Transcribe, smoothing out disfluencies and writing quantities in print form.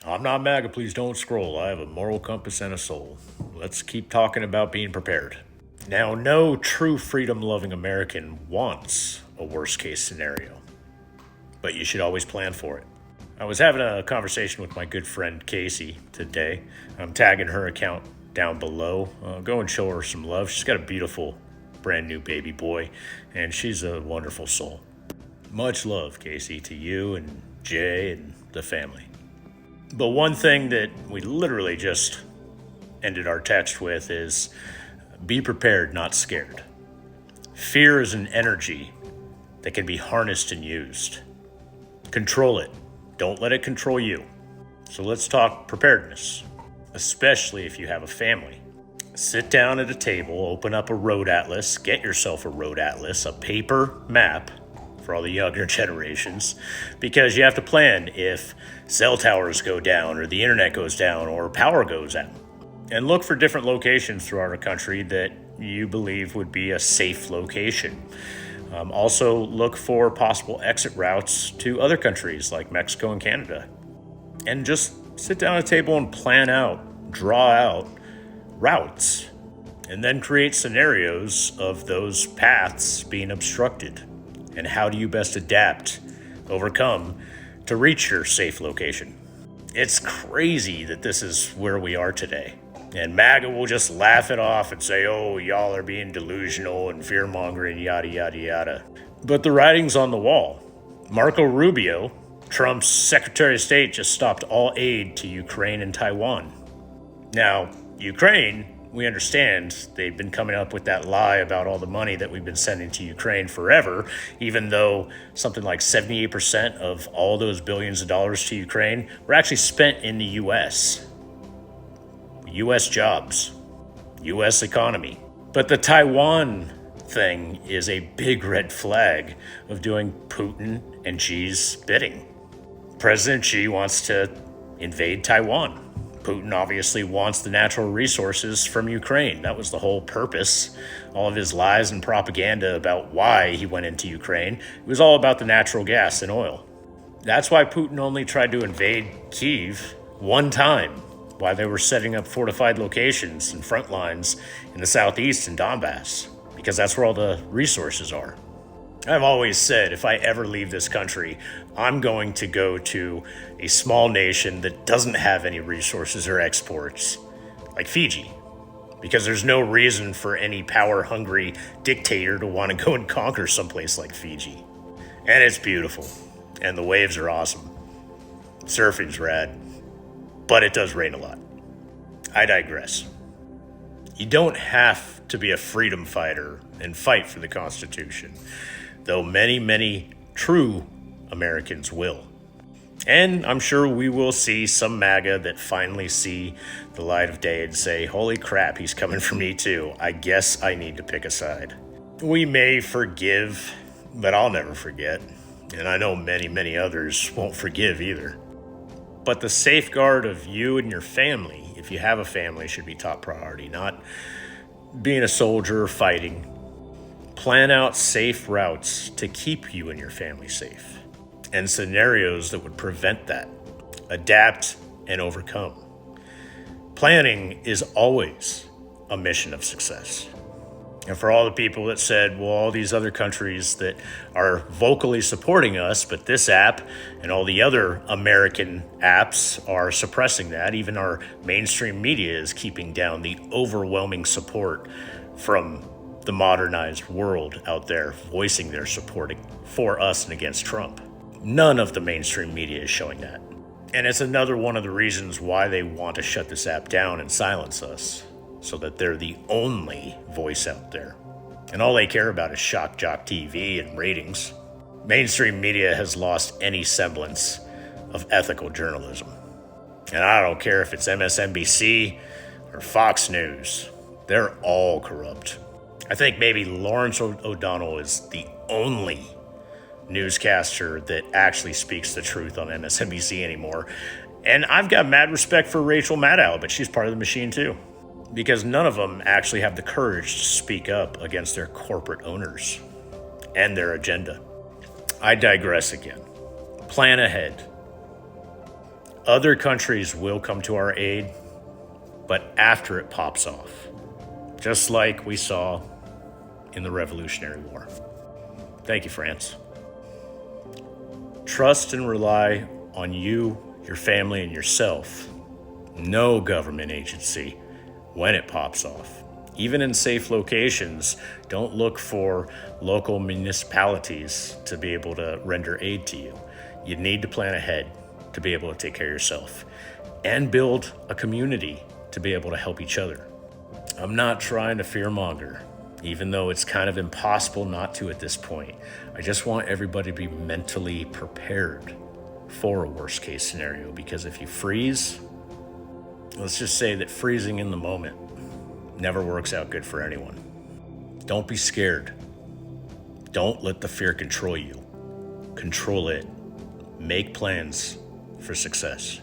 I'm not MAGA, please don't scroll. I have a moral compass and a soul. Let's keep talking about being prepared. Now, no true freedom loving American wants a worst case scenario, but you should always plan for it. I was having a conversation with my good friend Casey today. I'm tagging her account down below. Go and show her some love. She's got a beautiful brand new baby boy, and she's a wonderful soul. Much love, Casey, to you and Jay and the family. But one thing that we literally just ended our text with is be prepared, not scared. Fear is an energy that can be harnessed and used. Control it. Don't let it control you. So let's talk preparedness, especially if you have a family. Sit down at a table, open up a road atlas, get yourself a road atlas, a paper map for all the younger generations, because you have to plan if cell towers go down or the internet goes down or power goes out. And look for different locations throughout our country that you believe would be a safe location. Also look for possible exit routes to other countries like Mexico and Canada. And just sit down at a table and plan out, draw out routes, and then create scenarios of those paths being obstructed. And how do you best adapt, overcome, to reach your safe location? It's crazy that this is where we are today. And MAGA will just laugh it off and say, oh, y'all are being delusional and fear-mongering, yada, yada, yada. But the writing's on the wall. Marco Rubio, Trump's Secretary of State, just stopped all aid to Ukraine and Taiwan. Now, Ukraine, we understand they've been coming up with that lie about all the money that we've been sending to Ukraine forever, even though something like 78% of all those billions of dollars to Ukraine were actually spent in the U.S. U.S. jobs, U.S. economy. But the Taiwan thing is a big red flag of doing Putin and Xi's bidding. President Xi wants to invade Taiwan. Putin obviously wants the natural resources from Ukraine. That was the whole purpose. All of his lies and propaganda about why he went into Ukraine, it was all about the natural gas and oil. That's why Putin only tried to invade Kyiv one time, while they were setting up fortified locations and front lines in the southeast and Donbass, because that's where all the resources are. I've always said if I ever leave this country, I'm going to go to a small nation that doesn't have any resources or exports, like Fiji, because there's no reason for any power-hungry dictator to want to go and conquer someplace like Fiji. And it's beautiful, and the waves are awesome. Surfing's rad, but it does rain a lot. I digress. You don't have to be a freedom fighter and fight for the Constitution, though many, many true Americans will. And I'm sure we will see some MAGA that finally see the light of day and say, holy crap, he's coming for me too. I guess I need to pick a side. We may forgive, but I'll never forget. And I know many, many others won't forgive either. But the safeguard of you and your family, if you have a family, should be top priority, not being a soldier or fighting. Plan out safe routes to keep you and your family safe, and scenarios that would prevent that. Adapt and overcome. Planning is always a mission of success. And for all the people that said, well, all these other countries that are vocally supporting us, but this app and all the other American apps are suppressing that, even our mainstream media is keeping down the overwhelming support from the modernized world out there voicing their support for us and against Trump. None of the mainstream media is showing that. And it's another one of the reasons why they want to shut this app down and silence us, so that they're the only voice out there. And all they care about is shock jock TV and ratings. Mainstream media has lost any semblance of ethical journalism. And I don't care if it's MSNBC or Fox News. They're all corrupt. I think maybe Lawrence O'Donnell is the only newscaster that actually speaks the truth on MSNBC anymore. And I've got mad respect for Rachel Maddow, but she's part of the machine too. Because none of them actually have the courage to speak up against their corporate owners and their agenda. I digress again. Plan ahead. Other countries will come to our aid, but after it pops off, just like we saw in the Revolutionary War. Thank you, France. Trust and rely on you, your family, and yourself. No government agency when it pops off. Even in safe locations, don't look for local municipalities to be able to render aid to you. You need to plan ahead to be able to take care of yourself and build a community to be able to help each other. I'm not trying to fearmonger, even though it's kind of impossible not to at this point. I just want everybody to be mentally prepared for a worst case scenario, because if you freeze, let's just say that freezing in the moment never works out good for anyone. Don't be scared. Don't let the fear control you. Control it. Make plans for success.